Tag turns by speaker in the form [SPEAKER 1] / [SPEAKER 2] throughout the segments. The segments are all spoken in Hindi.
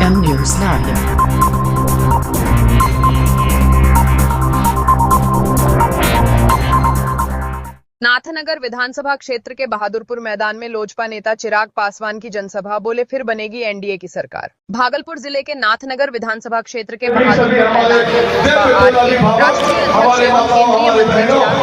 [SPEAKER 1] M News Live।
[SPEAKER 2] नाथनगर विधानसभा क्षेत्र के बहादुरपुर मैदान में लोजपा नेता चिराग पासवान की जनसभा, बोले फिर बनेगी एनडीए की सरकार। भागलपुर जिले के नाथनगर विधानसभा क्षेत्र के बहादुरपुर मैदान में लोजपा राष्ट्रीय अध्यक्ष एवं केंद्रीय मंत्री चिराग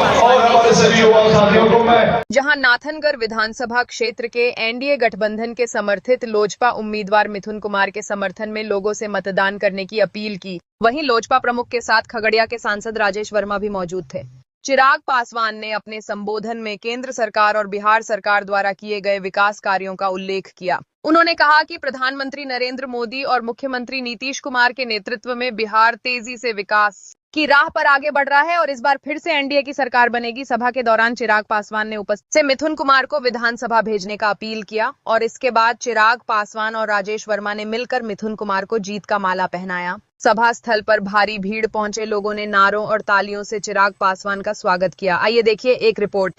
[SPEAKER 2] पासवान, जहां नाथनगर विधानसभा क्षेत्र के एनडीए गठबंधन के समर्थित लोजपा उम्मीदवार मिथुन कुमार के समर्थन में लोगों से मतदान करने की अपील की। वहीं लोजपा प्रमुख के साथ खगड़िया के सांसद राजेश वर्मा भी मौजूद थे। चिराग पासवान ने अपने संबोधन में केंद्र सरकार और बिहार सरकार द्वारा किए गए विकास कार्यों का उल्लेख किया। उन्होंने कहा कि प्रधानमंत्री नरेंद्र मोदी और मुख्यमंत्री नीतीश कुमार के नेतृत्व में बिहार तेजी से विकास की राह पर आगे बढ़ रहा है और इस बार फिर से एनडीए की सरकार बनेगी। सभा के दौरान चिराग पासवान ने उपस्थित से मिथुन कुमार को विधानसभा भेजने का अपील किया और इसके बाद चिराग पासवान और राजेश वर्मा ने मिलकर मिथुन कुमार को जीत का माला पहनाया। सभा स्थल पर भारी भीड़ पहुंचे लोगों ने नारों और तालियों से चिराग पासवान का स्वागत किया। आइए देखिए एक रिपोर्ट।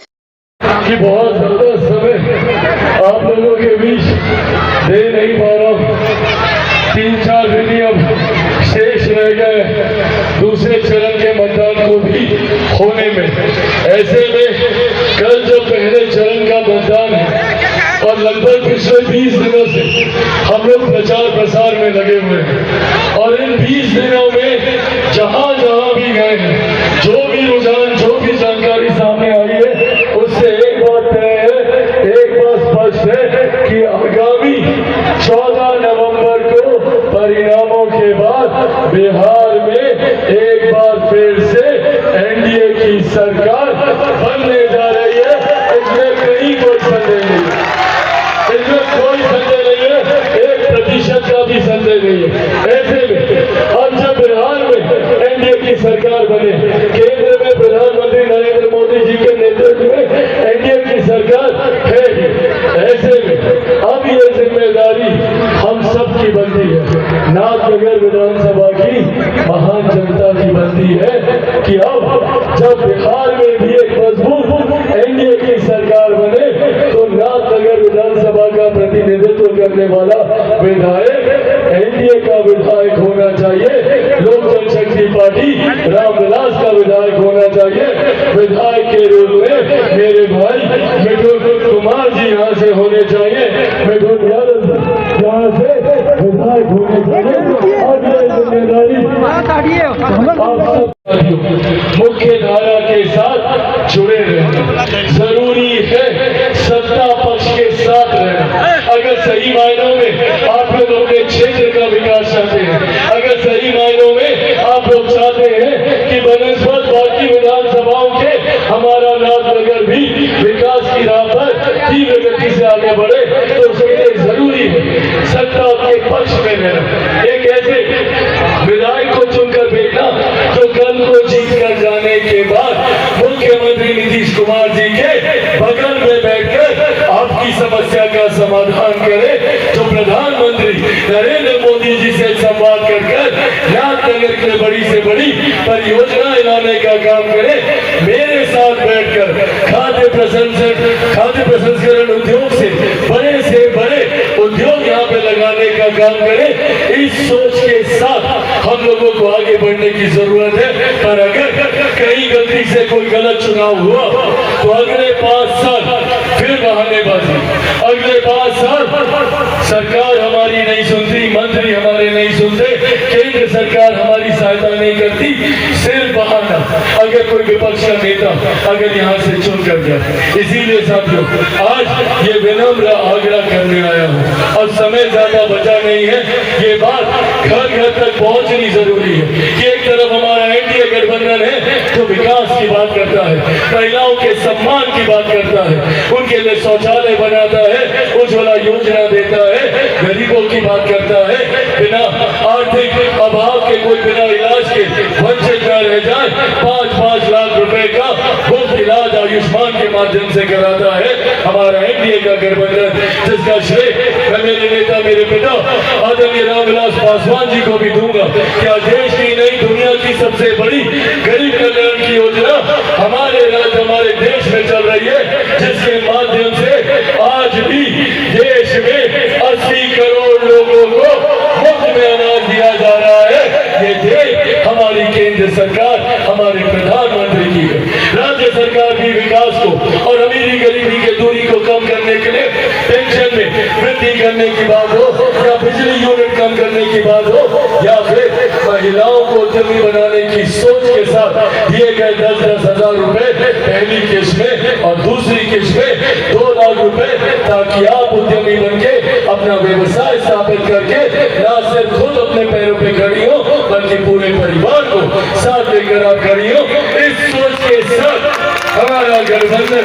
[SPEAKER 3] कि बहुत ज्यादा समय आप लोगों के बीच दे नहीं पा रहा हूँ। 3-4 दिन ही अब शेष रह गए दूसरे चरण के मतदान को भी होने में। ऐसे में कल जो पहले चरण का मतदान है और लगभग पिछले 20 दिनों से हम लोग प्रचार प्रसार में लगे हुए हैं और इन 20 दिनों में जहां जहां भी गए हैं, जो भी रुझान, जो भी जानकारी सामने आई है, उससे एक बात तय है, एक बात स्पष्ट है कि आगामी 14 नवंबर को परिणामों के बाद बिहार में एक बार फिर से एनडीए की सरकार बनने जा रही है। इसमें कहीं कोई संदेह नहीं, इसमें कोई संदेह नहीं है, 1% का भी संदेह नहीं है। ऐसे में अब जब बिहार में एनडीए की सरकार बने, केंद्र में प्रधानमंत्री नरेंद्र मोदी जी के नेतृत्व में एनडीए की सरकार है, ऐसे में अब ये जिम्मेदारी हम सब की बनती है। नाथनगर विधानसभा की महान जनता की बनती है कि अब जब बिहार में भी एक मजबूत एनडीए की सरकार बने तो नाथनगर विधानसभा का प्रतिनिधित्व करने वाला विधायक एनडीए का विधायक होना चाहिए। लोक जनशक्ति पार्टी रामविलास का विधायक होना चाहिए। विधायक के रूप में मेरे भाई मिथुन कुमार जी यहाँ से होने चाहिए, मिथुन यादव यहाँ से विधायक होने चाहिए। और ये जिम्मेदारी मुख्य धारा के साथ जुड़े रहना जरूरी है, सत्ता पक्ष के साथ रहना। अगर सही मायनों में आप लोग अपने क्षेत्र का विकास चाहते हैं, अगर सही मायनों में आप लोग चाहते हैं कि बनस्पत बाकी विधानसभाओं के हमारा नाथनगर भी विकास की राह पर तीव्र गति से आगे बढ़े, तो उसके लिए जरूरी है सत्ता के पक्ष में रहना। एक ऐसे विधायक को चुनकर भेजना जो कल को जीत कर जाने के बाद मुख्यमंत्री नीतीश कुमार जी के बगल में बैठकर आपकी समस्या का समाधान करे, जो प्रधानमंत्री नरेंद्र मोदी जी से संवाद कर नाथनगर के लिए बड़ी से बड़ी परियोजनाएं लाने का काम करे। मेरे साथ बैठकर खाद्य प्रसंस्करण उद्योग से बड़े उद्योग यहाँ पे लगाने का काम करे। इस सोच के साथ हम लोगों को आगे बढ़ने की जरूरत है। पर अगर कहीं गलती से कोई गलत चुनाव हुआ तो अगले 5 साल फिर बहानेबाजी, अगले 5 साल सरकार हमारी नहीं सुनती, मंत्री हमारे नहीं सुनते, केंद्र सरकार हमारी सहायता नहीं करती, सिर्फ बहाना। अगर कोई विपक्ष का नेता अगर यहाँ से चुन कर जाए, इसीलिए साथियों आज ये विनम्र आग्रह करने आया हूँ। अब समय ज्यादा बचा नहीं है, ये बात घर घर तक पहुंचनी जरूरी है कि एक तरफ हमारा एनडीए गठबंधन है जो विकास की बात करता है, महिलाओं के सम्मान की बात करता है, उनके लिए शौचालय बनाता है, उज्ज्वला योजना देता है, गरीबों की बात करता है, बिना आर्थिक अभाव के कोई बिना इलाज के वंचित न रह जाए, 5-5 लाख रुपए का मुफ्त इलाज आयुष्मान के माध्यम से कराता है हमारा एनडीए का गठबंधन, जिसका श्रेय मैं मेरे नेता, मेरे पिता आदरणीय रामविलास पासवान जी को भी दूंगा। क्या देश की नहीं, दुनिया की सबसे बड़ी गरीब कल्याण की योजना हमारे राज्य, हमारे देश में चल रही है, जिसके माध्यम से आज भी देश में 80 करोड़ लोगों को मुफ्त गति करने की बात हो या बिजली यूनिट कम करने की बात हो या फिर महिलाओं को उद्यमी बनाने की सोच के साथ दिए गए 10-10 हजार रुपए पहली किस्त में और दूसरी किस्त में 2 लाख रुपए, ताकि आप उद्यमी बन के अपना व्यवसाय स्थापित करके न सिर्फ खुद अपने पैरों पे खड़ी हो बल्कि पूरे परिवार को साथ लेकर आप खड़ी हो। इस सोच के साथ हमारा गठबंधन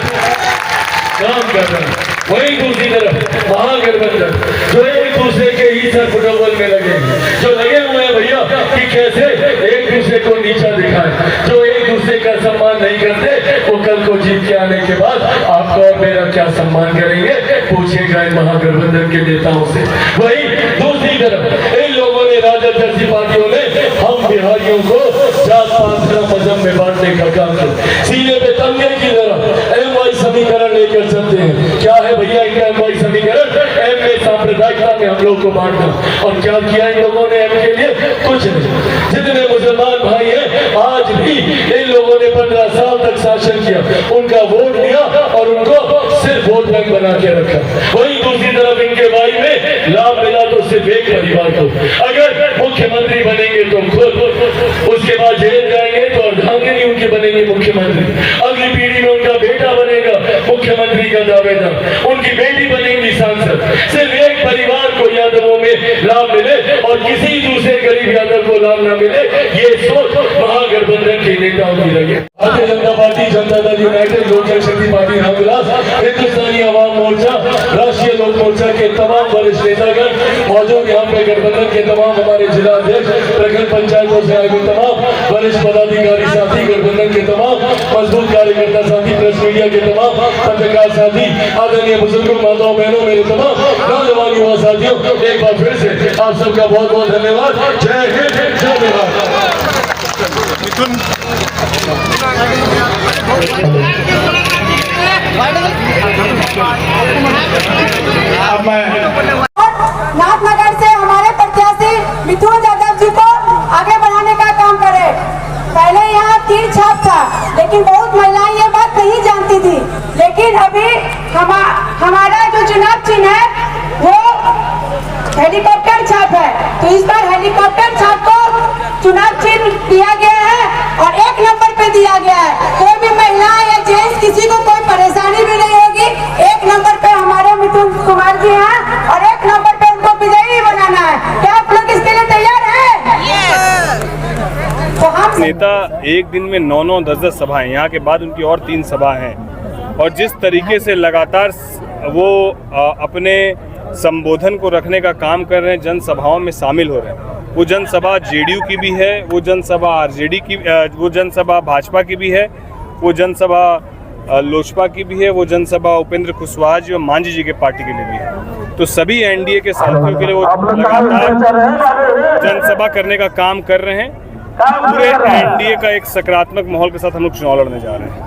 [SPEAKER 3] काम कर रहा है। वहीं दूसरी तरफ महागठबंधन जो एक दूसरे के ही सर फुटबॉल में लगे हैं, जो लगे हुए हैं भैया कि कैसे एक दूसरे को नीचा दिखाए, जो एक दूसरे का सम्मान नहीं करते, वो कल को जीत के आने के बाद आपका और मेरा क्या सम्मान करेंगे, पूछेगा इन महागठबंधन के नेताओं से। वहीं दूसरी तरफ इन लोगों ने, राजद जैसी पार्टियों ने हम बिहारियों को जात पात मजहब में बांटने का काम किया। सीने पे तमगे की तरह एमवाई समीकरण लेकर चलते हैं। क्या है भैया इनका एमवाई समीकरण? एम में सांप्रदायिकता में हम लोग को बांटना। और क्या किया इन लोगों ने एम के लिए? कुछ नहीं। जितने मुसलमान भाई हैं आज भी इन लोगों ने 15 साल तक शासन किया, उनका वोट लिया और उनको सिर्फ वोट बैंक बना के रखा। वहीं दूसरी तरफ इनके भाई में लाभ मिला तो सिर्फ एक परिवार को। अगर मुख्यमंत्री बनेंगे तो खुद, उसके बाद जेल जाएंगे तो अर्धांगिनी उनके बनेंगे मुख्यमंत्री, अगली पीढ़ी में उनका बेटा बनेगा मुख्यमंत्री का दावेदार, उनकी बेटी बनेगी सांसद। सिर्फ एक परिवार को यादवों में लाभ मिले और किसी दूसरे गरीब यादव को लाभ न मिले, ये सोच महागठबंधन के नेताओं की लगे। भारतीय जनता पार्टी, जनता दल यूनाइटेड, लोक जनशक्ति पार्टी रामविलास, हिंदुस्तानी अवाम मोर्चा, राष्ट्रीय लोक मोर्चा के तमाम वरिष्ठ नेतागण मौजूद यहाँ पे, गठबंधन के तमाम हमारे जिला अध्यक्ष, प्रखंड पंचायतों से आए हुए तमाम वरिष्ठ पदाधिकारी साथी, गठबंधन के तमाम मजबूत कार्यकर्ता साथी, प्रेस मीडिया के तमाम पत्रकार साथी, आदरणीय बुजुर्गों, माताओं, बहनों, मेरे तमाम नौजवान युवा साथियों, एक बार फिर से आप सबका बहुत बहुत धन्यवाद। जय हिंद, जय बिहार।
[SPEAKER 4] नाथनगर से हमारे प्रत्याशी मिथुन यादव जी को आगे बढ़ाने का काम करे। पहले यहाँ 3 छाप था, लेकिन बहुत महिलाएं ये बात नहीं जानती थी। लेकिन अभी हमारा जो चुनाव चिन्ह है वो हेलीकॉप्टर छाप है, तो इस बार हेलीकॉप्टर छाप को चुनाव चिन्ह दिया गया है और 1 नंबर पे दिया गया है। कोई भी महिला या जेंट्स किसी को कोई परेशानी भी नहीं होगी। 1 नंबर पे हमारे मिथुन कुमार जी हैं और 1 नंबर पे उनको विजयी बनाना है। क्या आप लोग इसके लिए तैयार हैं? तो हम
[SPEAKER 5] नेता एक दिन में 9-9, 10-10 सभाएं, यहाँ के बाद उनकी और 3 सभा हैं, और जिस तरीके से लगातार वो अपने संबोधन को रखने का काम कर रहे हैं, जनसभाओं में शामिल हो रहे हैं। वो जनसभा जेडीयू की भी है, वो जनसभा आरजेडी की, वो जनसभा भाजपा की भी है, वो जनसभा लोजपा की भी है, वो जनसभा उपेंद्र कुशवाहा जी और मांझी जी के पार्टी के लिए भी है। तो सभी एनडीए के साथियों के लिए वो लगातार जनसभा करने का काम कर रहे हैं। पूरे एनडीए का एक सकारात्मक माहौल के साथ हम लोग चुनाव लड़ने जा रहे हैं।